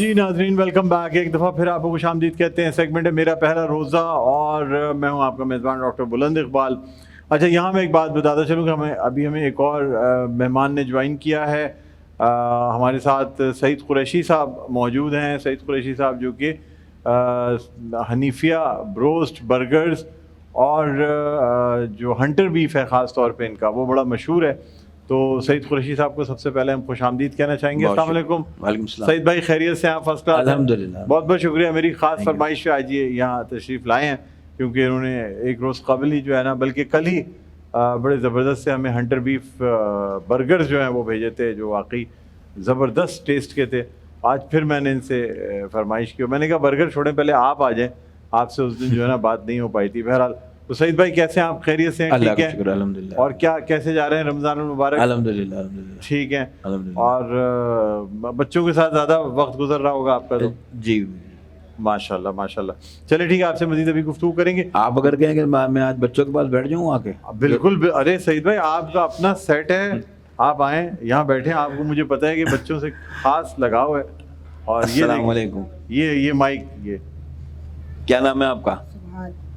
جی ناظرین welcome back. ایک دفعہ پھر آپ کو خوش آمدید کہتے ہیں. سیگمنٹ ہے میرا پہلا روزہ اور میں ہوں آپ کا میزبان ڈاکٹر بلند اقبال. اچھا یہاں میں ایک بات بتاتا چلوں کہ ہمیں ایک اور مہمان نے جوائن کیا ہے. ہمارے ساتھ سعید قریشی صاحب موجود ہیں. سعید قریشی صاحب جو کہ حنیفیہ بروسٹ برگرز اور جو ہنٹر بیف ہے خاص طور پہ ان کا وہ بڑا مشہور ہے. تو سعید قریشی صاحب کو سب سے پہلے ہم خوش آمدید کہنا چاہیں گے. السلام علیکم. وعلیکم السلام. سعید بھائی خیریت سے ہیں؟ فرسٹ کلاس الحمدللہ. بہت بہت شکریہ. میری خاص فرمائش ہے آج یہ یہاں تشریف لائے ہیں کیونکہ انہوں نے ایک روز قبل ہی جو ہے نا بلکہ کل ہی بڑے زبردست سے ہمیں ہنٹر بیف برگرز جو ہیں وہ بھیجے تھے جو واقعی زبردست ٹیسٹ کے تھے. آج پھر میں نے ان سے فرمائش کی. میں نے کہا برگر چھوڑیں پہلے آپ آ جائیں. آپ سے اس دن جو ہے نا بات نہیں ہو پائی تھی. بہرحال تو سعید بھائی کیسے ہیں آپ؟ خیریت سے ہیں؟ اللہ ٹھیک کا ہے شکر الحمدللہ. اور کیا کیسے جا رہے ہیں رمضان المبارک؟ الحمدللہ الحمدللہ ٹھیک ہے. الحمدللہ. اور بچوں کے ساتھ زیادہ وقت گزر رہا ہوگا آپ کا تو؟ جی ماشاء اللہ ماشاء اللہ. چلے ٹھیک ہے آپ سے مزید ابھی گفتگو کریں گے. آپ اگر کہیں کہ میں آج بچوں کے پاس بیٹھ جاؤں آ کے. بالکل. ارے سعید بھائی آپ کا اپنا سیٹ ہے. آپ آئیں یہاں بیٹھیں. آپ کو مجھے پتہ ہے کہ بچوں سے خاص لگاؤ ہے. اور السلام علیکم. یہ مائک یہ کیا نام ہے آپ کا؟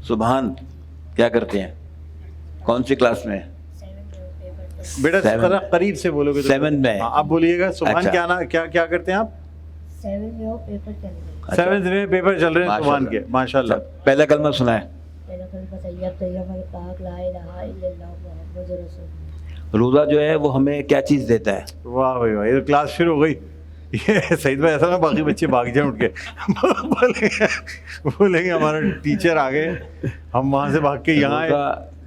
سبحان. کیا کرتے ہیں؟ کون سی کلاس میں؟ بیٹا ذرا قریب سے بولو گے. 7 میں. آپ بولیے گا. سبحان. اچھا. کیا کرتے ہیں آپ؟ 7 میں پیپر چل رہے ہیں سبحان کے. ماشاء اللہ. پہلا کلمہ سنا ہے. روزہ جو ہے وہ ہمیں کیا چیز دیتا ہے؟ واہ بھائی واہ. یہ کلاس شروع ہو گئی. یہ سعید بھائی ایسا نا باقی بچے بھاگ جائیں اٹھ کے بولیں گے ہمارا ٹیچر آ گئے ہم وہاں سے بھاگ کے یہاں آئے.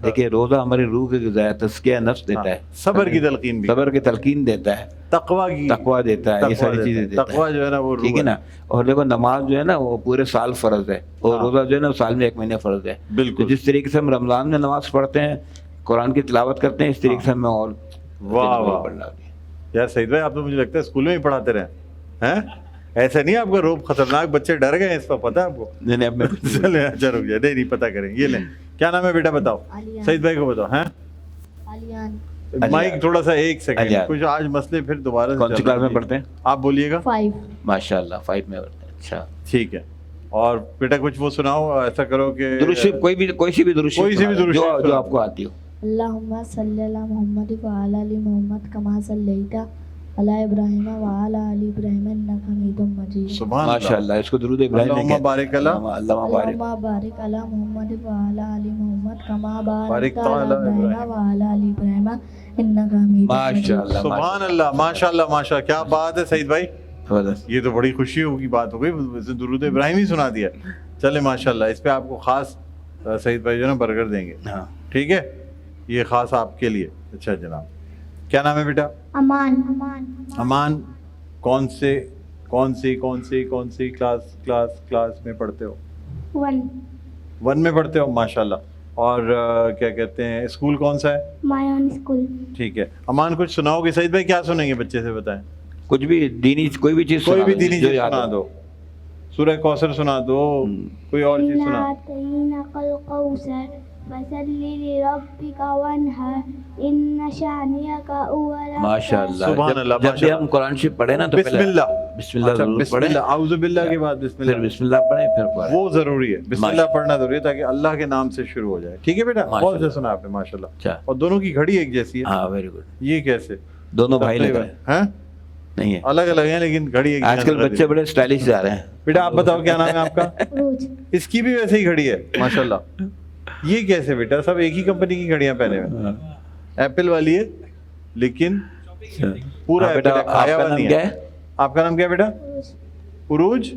دیکھیے روزہ ہماری روح کی غذا ہے. تزکیہ نفس دیتا ہے. صبر کی تلقین بھی. صبر کی تلقین دیتا ہے. تقویٰ دیتا ہے. یہ ساری چیزیں دیتا ہے. تقویٰ جو ہے نا وہ ٹھیک ہے نا. اور دیکھو نماز جو ہے نا وہ پورے سال فرض ہے اور روزہ جو ہے نا سال میں 1 مہینے فرض ہے. بالکل. جس طریقے سے ہم رمضان میں نماز پڑھتے ہیں قرآن کی تلاوت کرتے ہیں اس طریقے سے ہمیں اور واہ واہ یار سعید بھائی آپ تو مجھے لگتا ہے اسکول میں ہی پڑھاتے رہے ہیں. ایسا نہیں آپ کا روب خطرناک بچے ڈر گئے اس پر پتہ ہے آپ کو؟ چلے اچھا رک جائے. نہیں پتہ کریں. یہ لیں کیا نام ہے بیٹا بتاؤ. سعید بھائی کو بتاؤ. ہیں مائک تھوڑا سا 1 سیکنڈ. کچھ آج مسئلے پھر دوبارہ. کون سی کلاس میں پڑھتے ہیں آپ؟ بولیے گا. 5. ماشاء اللہ 5 میں پڑھتے ہیں. اچھا ٹھیک ہے. اور بیٹا کچھ وہ سناؤ. ایسا کرو کہ درود شریف کوئی سی بھی درود شریف جو آپ کو آتی ہو. اللہم صلی علی محمد وعلی آل محمد کما صلیت علی ابراہیم وعلی آل ابراہیم انک حمید مجید. سبحان ماشاء اللہ. اس کو درود ابراہیم اللہم بارک اللہم بارک علی محمد وعلی آل محمد کما بارکت علی ابراہیم وعلی آل ابراہیم انک حمید مجید. ماشاء اللہ. سبحان اللہ. ماشاء اللہ ماشاء اللہ. کیا بات ہے سعید بھائی. یہ تو بڑی خوشی کی بات ہو گئی. درود ابراہیم ہی سنا دیا. چلے ماشاء اللہ. اس پہ آپ کو خاص سعید بھائی جو ہے نا برگر دیں گے. ٹھیک ہے. یہ خاص آپ کے لیے. اچھا جناب کیا نام ہے بیٹا؟ امان. امان. کون سی کلاس میں پڑھتے ہو؟ 1 میں پڑھتے ہو. ماشاء اللہ. اور کیا کہتے ہیں اسکول کون سا ہے؟ مایون اسکول. ٹھیک ہے. امان کچھ سناؤ گے؟ سعید بھائی کیا سنیں گے بچے سے بتائیں. کچھ بھی دینی کوئی بھی چیز سنا دو. سورہ کوثر سنا دو. کوئی اور چیز سنا. ماشاء اللہ. سبحان اللہ. جب بھی ہم قرآن شریف پڑھیں نا تو بسم اللہ ضرور پڑھیں. اعوذ باللہ کے بعد بسم اللہ پڑھیں پھر وہ ضروری ہے. بسم اللہ پڑھنا ضروری ہے تاکہ اللہ کے نام سے شروع ہو جائے. ٹھیک ہے بیٹا. بہت سے سنا آپ نے ماشاء اللہ. اور دونوں کی گھڑی ایک جیسی ہے. ہاں ویری گڈ. یہ کیسے دونوں بھائی لگ رہے ہیں؟ نہیں ہے الگ الگ ہیں لیکن گھڑی ایک. آج کل بچے بڑے اسٹائلش جا رہے ہیں. بیٹا آپ بتاؤ کیا نام ہے آپ کا؟ اس کی بھی ویسے ہی گھڑی ہے ماشاء اللہ. یہ کیسے بیٹا؟ سب ایک ہی کمپنی کی گھڑیاں پہنے ہوئے. ایپل والی ہے لیکن پورا کھایا ہوا نہیں ہے. آپ کا نام کیا ہے بیٹا؟ عروج.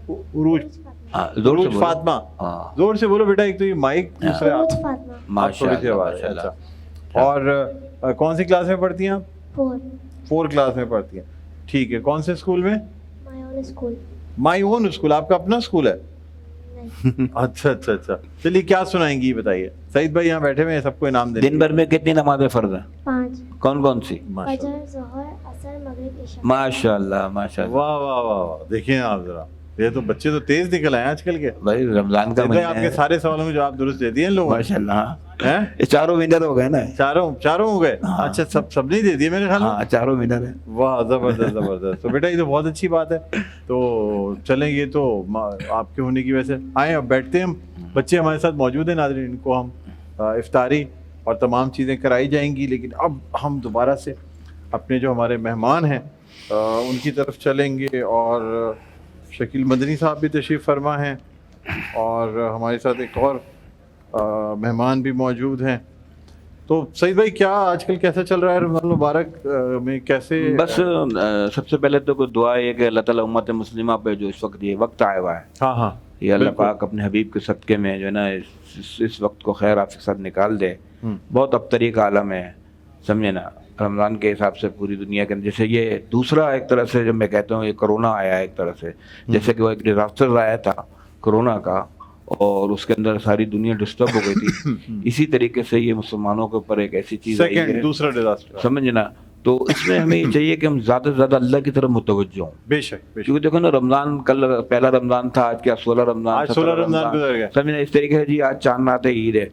عروج فاطمہ. زور سے بولو بیٹا. ایک تو یہ مائک دوسرا ماشاء اللہ. اور کون سی کلاس میں پڑھتی ہیں آپ؟ 4 کلاس میں پڑھتی ہیں. ٹھیک ہے. کون سے اسکول میں؟ مائی اون اسکول. آپ کا اپنا اسکول ہے؟ اچھا. چلیے کیا سنائیں گی بتائیے. سعید بھائی یہاں بیٹھے ہوئے ہیں سب کو انعام دیں. دن بھر میں کتنی نمازیں فرض ہیں؟ 5. کون سی؟ فجر، ظہر، عصر، مغرب، عشاء. ماشاء اللہ ماشاء اللہ. واہ. دیکھیں آپ ذرا یہ تو بچے تو تیز نکل آئے آج کل کے. بھائی رمضان کا آپ مہینہ کے ہے سارے سوالوں میں جواب درست دے دیے ان لوگوں نے. ماشاء اللہ. ہیں یہ چاروں ونر ہو گئے نا. چاروں ہو گئے. اچھا سب نہیں دے دیے میرے خیال میں. ہاں چاروں ونر ہیں. واہ زبردست. تو بیٹا یہ تو بہت اچھی بات ہے. تو چلیں یہ تو آپ کے ہونے کی وجہ سے آئیں. اب بیٹھتے ہیں ہم. بچے ہمارے ساتھ موجود ہیں ناظرین, ان کو ہم افطاری اور تمام چیزیں کرائی جائیں گی. لیکن اب ہم دوبارہ سے اپنے جو ہمارے مہمان ہیں ان کی طرف چلیں گے. اور شکیل مدنی صاحب بھی تشریف فرما ہیں اور ہمارے ساتھ ایک اور مہمان بھی موجود ہیں. تو سعید بھائی کیا آج کل کیسا چل رہا ہے رمضان مبارک میں, کیسے؟ بس سب سے پہلے تو دعا یہ کہ اللہ تعالیٰ امت مسلمہ پہ جو اس وقت یہ وقت آیا ہوا ہے, ہاں یہ اللہ پاک اپنے حبیب کے صدقے میں جو ہے نا اس وقت کو خیر آپ کے ساتھ نکال دے. بہت ابتری کا عالم ہے, سمجھے نا. رمضان کے حساب سے پوری دنیا کے اندر جیسے یہ دوسرا ایک طرح سے جب میں کہتا ہوں یہ کرونا آیا ہے ایک طرح سے, جیسے کہ وہ ایک ڈیزاسٹر آیا تھا کرونا کا اور اس کے اندر ساری دنیا ڈسٹرب ہو گئی تھی, اسی طریقے سے یہ مسلمانوں کے اوپر ایک ایسی چیز آئی ہے دوسرا ڈیزاسٹر, سمجھنا. تو اس میں ہمیں یہ چاہیے کہ ہم زیادہ سے زیادہ اللہ کی طرف متوجہ ہوں. بے شک کیونکہ دیکھو نا رمضان کل پہلا رمضان تھا, آج کیا 16 رمضان, 16 رمضان گزر گیا, سمجھنا. اس طریقے سے جی آج چاند رات ہے, عید ہے.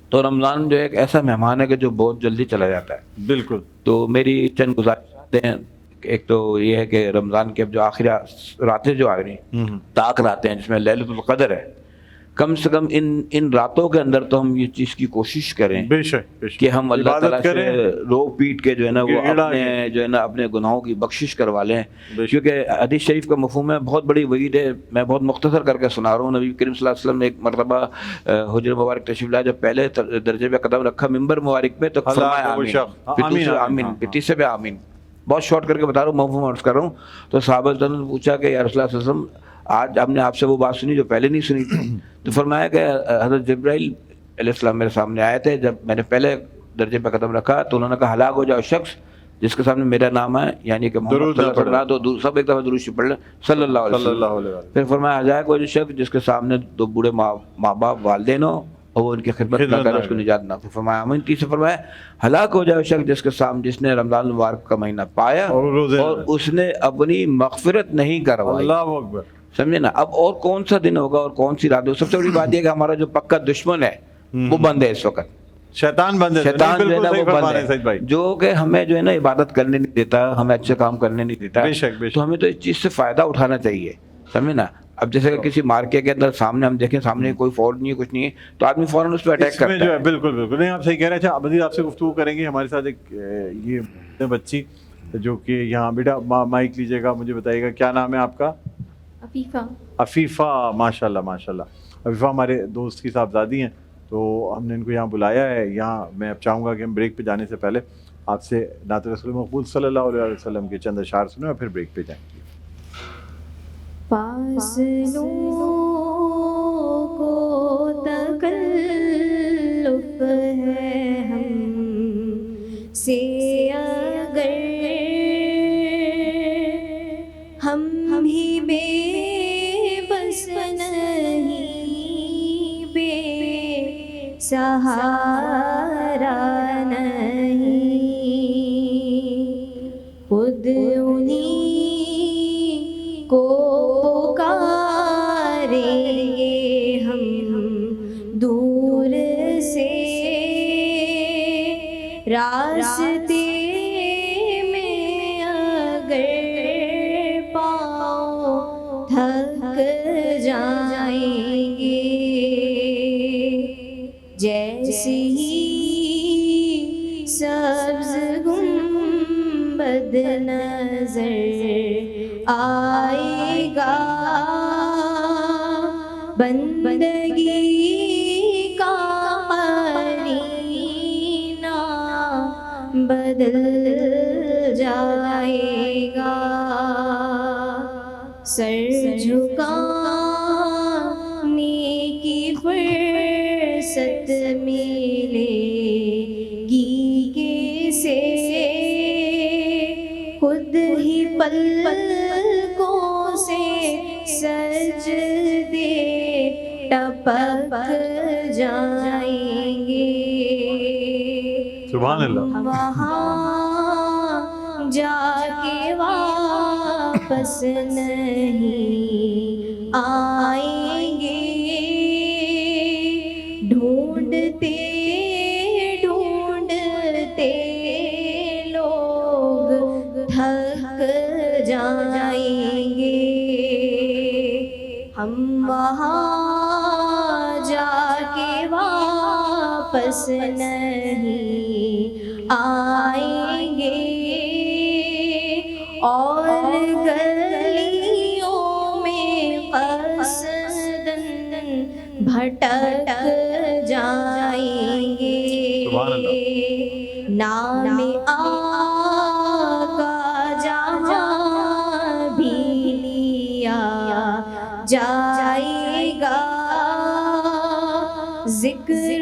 تو رمضان جو ایک ایسا مہمان ہے کہ جو بہت جلدی چلا جاتا ہے. بالکل. تو میری چند گزارشات ہیں. ایک تو یہ ہے کہ رمضان کے اب جو آخری راتیں جو آ رہی ہیں, طاق راتیں ہیں جس میں لیلۃ القدر ہے, کم سے کم ان راتوں کے اندر تو ہم یہ چیز کی کوشش کریں بے شک کہ ہم اللہ تعالیٰ سے رو پیٹ کے جو ہے نا وہ اپنے جو ہے نا اپنے گناہوں کی بخشش کروا لیں. کیونکہ حدیث شریف کا مفہوم ہے, بہت بڑی وعید ہے. میں بہت مختصر کر کے سنا رہا ہوں. نبی کریم صلی اللہ علیہ وسلم نے ایک مرتبہ حجر مبارک تشریف لایا, جب پہلے درجے پہ قدم رکھا ممبر مبارک پہ تو فرمایا آمین, آمین, پھر تیسرے پہ آمین. بہت شارٹ کر کے بتا رہا ہوں, مفہوم عرض کر رہا ہوں. تو صحابہ نے پوچھا کہ یا رسول اللہ صلی اللہ علیہ وسلم آج ہم نے آپ سے وہ بات سنی جو پہلے نہیں سنی تھی. تو فرمایا کہ حضرت جبرائیل علیہ السلام میرے سامنے آئے تھے, جب میں نے پہلے درجے پہ قدم رکھا تو انہوں نے کہا ہلاک ہو جاؤ شخص جس کے سامنے میرا نام ہے, یعنی کہ محمد صلی اللہ علیہ وسلم. تو سب ایک دفعہ درود پڑھ لیں صلی اللہ علیہ وسلم. پھر فرمایا ہلاک ہو جاؤ شخص جس کے سامنے 2 بوڑھے ماں باپ والدین ہو اور وہ ان کی خدمت نہ کرے, اس کو نجات نہ. پھر فرمایا آمین. تیسرے فرمایا ہلاک ہو جائے شخص جس کے سامنے جس نے رمضان المبارک کا مہینہ پایا اور اس نے اپنی مغفرت نہیں کروائی. اللہ اکبر. سمجھے نا. اب اور کون سا دن ہوگا اور کون سی رات ہوگی؟ سب سے بڑی بات یہ کہ ہمارا جو پکا دشمن ہے وہ بند ہے اس وقت, شیطان بند ہے. شیطان جو ہے نا وہ بند ہے, جو کہ ہمیں جو ہے نا عبادت کرنے نہیں دیتا, ہمیں اچھے کام کرنے نہیں دیتا. تو ہمیں تو اس چیز سے فائدہ اٹھانا چاہیے, سمجھے نا. اب جیسے کہ کسی مارکیٹ کے اندر سامنے ہم دیکھیں سامنے کوئی فالٹ نہیں ہے, کچھ نہیں ہے, تو آدمی فوراً اس پہ اٹیک کرتا ہے. بالکل بالکل نہیں, آپ صحیح کہہ رہے ہیں. اچھا مزید آپ سے گفتگو کریں گے. ہمارے ساتھ ایک یہ بچی جو کہ یہاں, بیٹا مائک لیجیے گا, مجھے بتائیے گا کیا نام ہے آپ کا؟ عفیفہ. ماشاء اللہ ماشاء اللہ. عفیفہ ہمارے دوست کی صاحبزادی ہیں, تو ہم نے ان کو یہاں بلایا ہے. یہاں میں اب چاہوں گا کہ ہم بریک پہ جانے سے پہلے آپ سے نعت رسول مقبول صلی اللہ علیہ وسلم کے چند اشعار سنیں اور پھر بریک پہ جائیں گے. فاصلوں کو تکلف ہے ہم سے اگر ہم ہی بے بس نہیں, بے سہارا نہیں, خود انہیں کو پکاریں گے ہم دور سے, راستے میں اگر پاؤں تھک جائیں گے, جیسی ہی سبز گنبد نظر آئے گا, بندگی کا قرینہ بدل جائے گا, سر جھکانے کی فرصت ملے گی کیسے, خود ہی پلکوں سے سجدے ٹپک جائیں گے. سبحان اللہ. وہاں جا کے واپس نہیں ہم وہاں جا کے واپس نہیں آئیں گے، اور گلیوں میں قصداً بھٹک جائیں گے، نام آقا جہاں بھی لیا جائے گا، ذکر